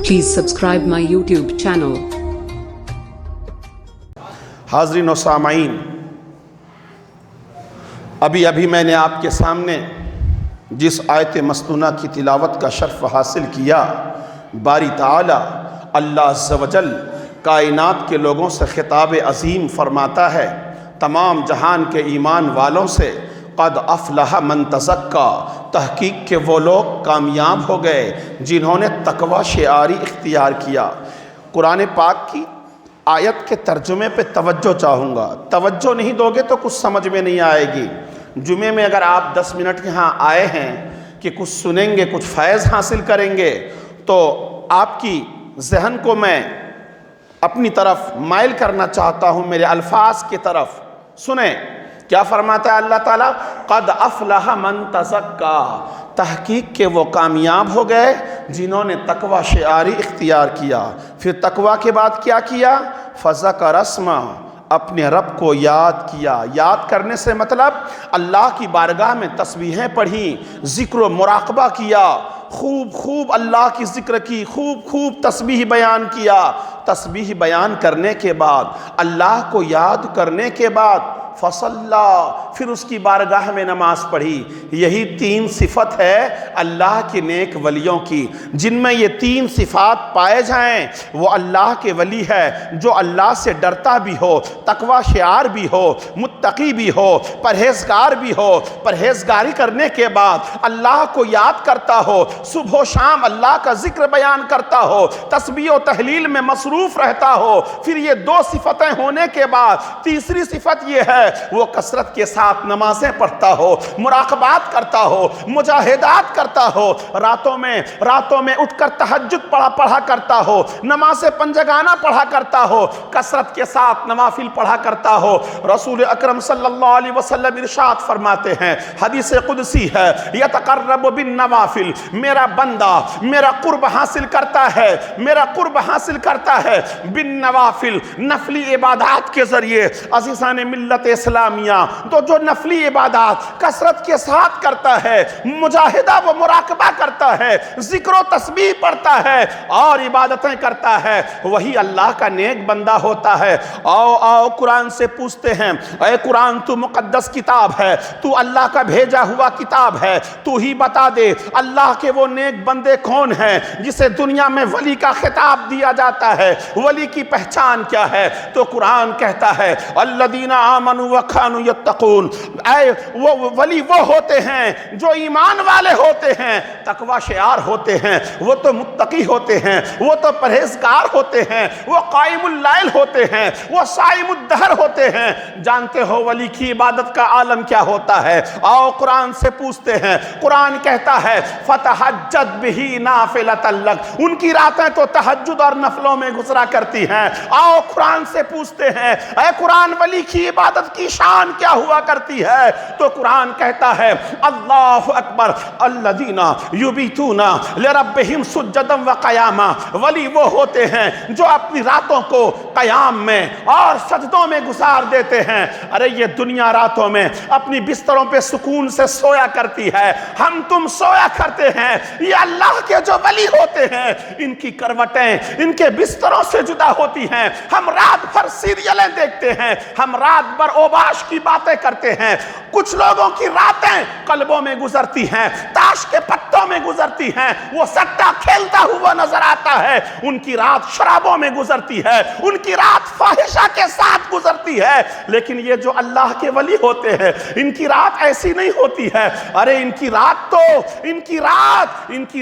Please subscribe my YouTube channel. حاضرین و سامعین، ابھی میں نے آپ کے سامنے جس آیت مسنونہ کی تلاوت کا شرف حاصل کیا، باری تعالی اللہ عز و جل کائنات کے لوگوں سے خطاب عظیم فرماتا ہے، تمام جہان کے ایمان والوں سے، قد افلح من تزکا، تحقیق کہ وہ لوگ کامیاب ہو گئے جنہوں نے تقوی شعاری اختیار کیا۔ قرآن پاک کی آیت کے ترجمے پہ توجہ چاہوں گا، توجہ نہیں دو گے تو کچھ سمجھ میں نہیں آئے گی۔ جمعے میں اگر آپ 10 منٹ یہاں آئے ہیں کہ کچھ سنیں گے، کچھ فیض حاصل کریں گے، تو آپ کی ذہن کو میں اپنی طرف مائل کرنا چاہتا ہوں، میرے الفاظ کی طرف۔ سنیں کیا فرماتا ہے اللہ تعالیٰ، قد افلح من تزکا، تحقیق کہ وہ کامیاب ہو گئے جنہوں نے تقوی شعاری اختیار کیا۔ پھر تقوی کے بعد کیا کیا؟ فذکر اسمہ، اپنے رب کو یاد کیا۔ یاد کرنے سے مطلب اللہ کی بارگاہ میں تسبیحیں پڑھیں، ذکر و مراقبہ کیا، خوب اللہ کی ذکر کی، خوب تسبیح بیان کیا۔ تسبیح بیان کرنے کے بعد، اللہ کو یاد کرنے کے بعد فصلا، پھر اس کی بارگاہ میں نماز پڑھی۔ یہی 3 صفت ہے اللہ کے نیک ولیوں کی۔ جن میں یہ 3 صفات پائے جائیں وہ اللہ کے ولی ہے، جو اللہ سے ڈرتا بھی ہو، تقوی شعار بھی ہو، متقی بھی ہو، پرہیزگار بھی ہو، پرہیزگاری کرنے کے بعد اللہ کو یاد کرتا ہو، صبح و شام اللہ کا ذکر بیان کرتا ہو، تسبیح و تحلیل میں مصروف رہتا ہو۔ پھر یہ 2 صفتیں ہونے کے بعد تیسری صفت یہ ہے، وہ کثرت کے ساتھ نمازیں پڑھتا ہو، مراقبات کرتا ہو، مجاہدات کرتا ہو، راتوں میں اٹھ کر تہجد پڑھا کرتا ہو، نماز پنجگانہ پڑھا کرتا ہو، کثرت کے ساتھ نوافل پڑھا کرتا ہو۔ رسول اکرم صلی اللہ علیہ وسلم ارشاد فرماتے ہیں، حدیث قدسی ہے، یتقرب بالنوافل، میرا بندہ میرا قرب حاصل کرتا ہے بالنوافل، نفلی عبادات کے ذریعے۔ عزیزان ملت اسلامیہ، تو جو نفلی عبادات کثرت کے ساتھ کرتا ہے، مجاہدہ و مراقبہ کرتا ہے، ذکر و تسبیح پڑھتا ہے اور عبادتیں کرتا ہے، وہی اللہ کا نیک بندہ ہوتا ہے۔ آؤ قرآن سے پوچھتے ہیں، اے قرآن تو مقدس کتاب ہے، تو اللہ کا بھیجا ہوا کتاب ہے، تو ہی بتا دے اللہ کے وہ نیک بندے کون ہیں جسے دنیا میں ولی کا خطاب دیا جاتا ہے، ولی کی پہچان کیا ہے؟ تو قرآن کہتا ہے، الذین آمنوا وکانوا یتقون، اے وہ ولی وہ ہوتے ہیں جو ایمان والے ہوتے ہیں، تقوی شعار ہوتے ہیں، وہ تو متقی ہوتے ہیں، وہ تو پرہیزگار ہوتے ہیں، وہ قائم اللیل ہوتے ہیں، وہ صائم الدہر ہوتے ہیں۔ جانتے ہو ولی کی عبادت کا عالم کیا ہوتا ہے؟ آؤ قرآن سے پوچھتے ہیں، قرآن کہتا ہے فتہجد بہ نافلۃ لک، ان کی راتیں تو تہجد اور نفلوں میں گزرا کرتی ہیں۔ آؤ قرآن سے پوچھتے ہیں، اے قرآن ولی کی عبادت کی شان کیا ہوا کرتی ہے؟ تو قرآن کہتا ہے اللہ اکبر، الذین یبیتون لربہم سجدا وقیاما، ولی وہ ہوتے ہیں جو اپنی راتوں کو قیام میں اور سجدوں میں گزار دیتے ہیں۔ ارے یہ دنیا راتوں میں اپنی بستروں پہ سکون سے سویا کرتی ہے، ہم تم سویا کرتے ہیں۔ یہ اللہ کے جو ولی ہوتے ہیں، ان کی کروٹیں ان کے بستروں سے جدا ہوتی ہیں۔ ہم رات بھر سیریلیں دیکھتے ہیں، ہم رات بھر اوباش کی باتیں کرتے ہیں۔ کچھ لوگوں کی راتیں قلبوں میں گزرتی ہیں، تاش کے پتوں میں گزرتی ہیں، وہ سٹا کھیلتا ہوا نظر آتا ہے۔ ان کی رات شرابوں میں گزرتی ہے، ان کی رات فاحشہ کے ساتھ گزرتی ہے۔ لیکن یہ جو اللہ کے ولی ہوتے ہیں، ان کی رات ایسی نہیں ہوتی ہے۔ ارے ان کی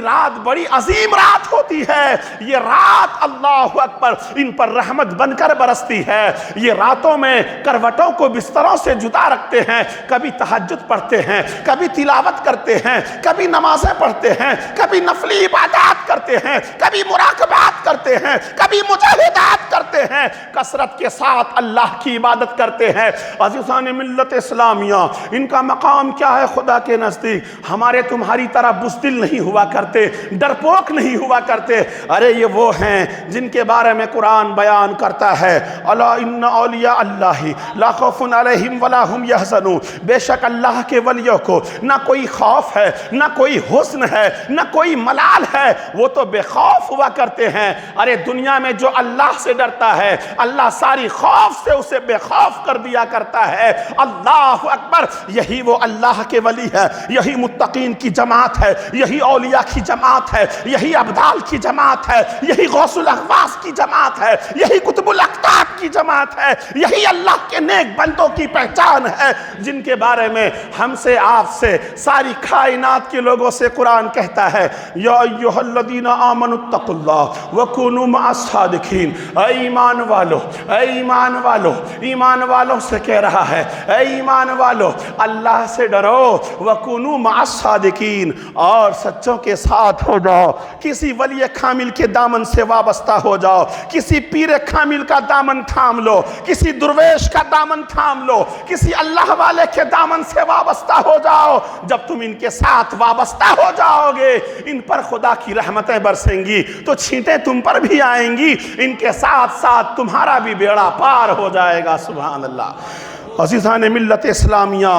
رات بڑی عظیم رات ہوتی ہے۔ یہ رات اللہ اکبر ان پر رحمت بن کر برستی ہے۔ یہ راتوں میں کروٹوں کو بستروں سے جدا رکھتے ہیں، کبھی تہجد پڑھتے ہیں، کبھی تلاوت کرتے ہیں، کبھی نمازیں پڑھتے ہیں، کبھی نفلی عبادات کرتے ہیں، کبھی مراقبات کرتے ہیں، کبھی مجاہدات کرتے ہیں، کثرت کے ساتھ اللہ کی عبادت کرتے ہیں۔ عزیزان ملت اسلامیہ، ان کا مقام کیا ہے خدا کے نزدیک؟ ہمارے تمہاری طرح بزدل نہیں ہوا کرتے، ڈرپوک نہیں ہوا کرتے۔ ارے یہ وہ ہیں جن کے بارے میں قرآن بیان کرتا ہے، الا ان اولیاء اللہ لا خوف خوف علیہم ولا ہم یحزنون، بے شک اللہ کے ولیوں کو نہ کوئی خوف ہے، نہ کوئی حزن ہے، نہ کوئی ملال ہے، وہ تو بے خوف ہوا کرتے ہیں۔ ارے دنیا میں جو اللہ سے ڈرتا ہے اللہ ساری خوف سے اسے بے خوف کر دیا کرتا ہے۔ اللہ اکبر، یہی وہ اللہ کے ولی ہے، یہی متقین کی جماعت ہے، یہی اولیاء کی جماعت ہے، یہی ابدال کی جماعت ہے، یہی غوث الاغواث کی جماعت ہے، یہی قطب الاقطاب کی جماعت ہے، یہی اللہ کے نیک بندوں کی پہچان ہے، جن کے بارے میں ہم سے، آپ سے، ساری کائنات کے لوگوں سے قرآن کہتا ہے یا ایھا الذین آمنوا اتقوا اللہ وکونوا مع الصادقین۔ اے ایمان والو، اے ایمان والو، ایمان والوں سے کہہ رہا ہے اے ایمان والو اللہ سے ڈرو، وکونوا مع الصادقین، اور سچوں کے ساتھ ہو جاؤ، کسی ولی کامل کے دامن سے وابستہ ہو جاؤ، کسی پیر کامل کا دامن تھام لو، کسی درویش کا دامن تھام لو، کسی اللہ والے کے دامن سے وابستہ ہو جاؤ۔ جب تم ان کے ساتھ وابستہ ہو جاؤ گے ان پر خدا کی رحمتیں برسیں گی تو چھینٹیں تم پر بھی آئیں گی، ان کے ساتھ ساتھ تمہارا بھی بیڑا پار ہو جائے گا۔ سبحان اللہ۔ عزیزان ملت اسلامیہ،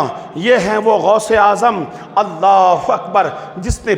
یہ ہیں وہ غوث اعظم، اللہ اکبر، جس نے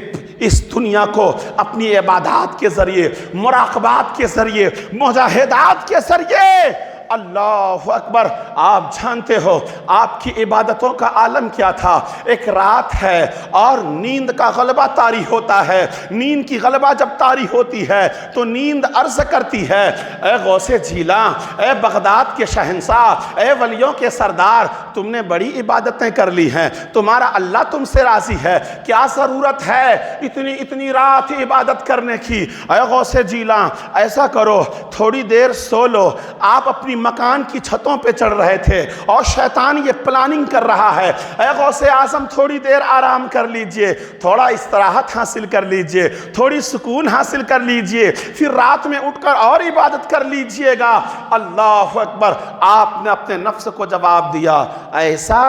اس دنیا کو اپنی عبادات کے ذریعے، مراقبات کے ذریعے، مجاہدات کے ذریعے، اللہ اکبر، آپ جانتے ہو آپ کی عبادتوں کا عالم کیا تھا؟ ایک رات ہے اور نیند کا غلبہ طاری ہوتا ہے، نیند کی غلبہ جب طاری ہوتی ہے تو نیند عرض کرتی ہے اے غوث جیلاں، اے بغداد کے شہنشاہ، اے ولیوں کے سردار، تم نے بڑی عبادتیں کر لی ہیں، تمہارا اللہ تم سے راضی ہے، کیا ضرورت ہے اتنی رات عبادت کرنے کی؟ اے غوث جیلاں ایسا کرو، تھوڑی دیر سو لو۔ آپ اپنی مکان کی چھتوں پہ چڑھ رہے تھے اور شیطان یہ پلاننگ کر رہا ہے اے غوث اعظم تھوڑی دیر آرام کر لیجئے، تھوڑا استراحت حاصل کر لیجئے، تھوڑی سکون حاصل کر لیجئے، پھر رات میں اٹھ کر اور عبادت کر لیجئے گا۔ اللہ اکبر، آپ نے اپنے نفس کو جواب دیا ایسا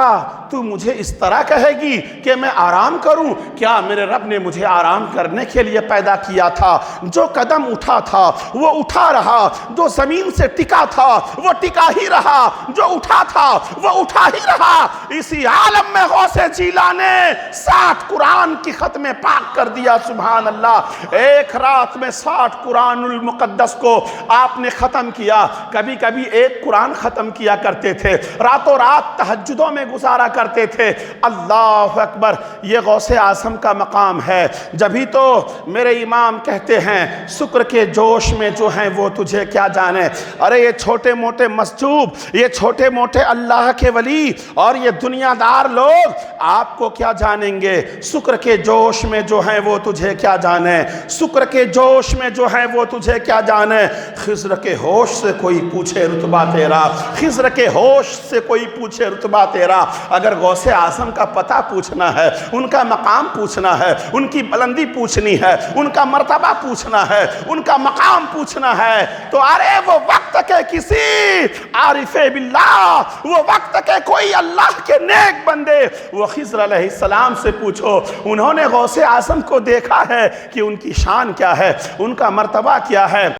تو مجھے اس طرح کہے گی کہ میں آرام کروں؟ کیا میرے رب نے مجھے آرام کرنے کے لیے پیدا کیا تھا؟ جو قدم اٹھا تھا وہ اٹھا رہا، جو زمین سے ٹکا تھا وہ ٹکا ہی رہا، جو اٹھا تھا وہ اٹھا ہی رہا۔ اسی عالم میں غوث جیلاں نے 60 قرآن کی ختم پاک کر دیا۔ سبحان اللہ، ایک رات میں 60 قرآن المقدس کو آپ نے ختم کیا۔ کبھی کبھی ایک قرآن ختم کیا کرتے تھے، راتوں رات تہجدوں میں گزارا کرتے تھے۔ اللہ اکبر، یہ غوث اعظم کا مقام ہے۔ جبھی تو میرے امام کہتے ہیں شکر کے جوش میں جو ہیں وہ تجھے کیا جانے۔ ارے یہ چھوٹے موٹے مسجوب، یہ چھوٹے موٹے اللہ کے ولی اور یہ دنیا دار لوگ آپ کو کیا جانیں گے؟ شکر کے جوش میں جو ہیں وہ تجھے کیا جانے، شکر کے جوش میں جو ہیں وہ تجھے کیا جانے۔ خضر کے ہوش سے کوئی پوچھے رتبہ تیرا، خضر کے ہوش سے کوئی پوچھے رتبہ تیرا۔ اگر غوث اعظم کا پتہ پوچھنا ہے، ان کا مقام پوچھنا ہے، ان کی بلندی پوچھنی ہے، ان کا مرتبہ پوچھنا ہے، ان کا مقام پوچھنا ہے تو ارے وہ وقت کے کسی عارف باللہ، وہ وقت کے کوئی اللہ کے نیک بندے، وہ خضر علیہ السلام سے پوچھو، انہوں نے غوث اعظم کو دیکھا ہے کہ ان کی شان کیا ہے، ان کا مرتبہ کیا ہے۔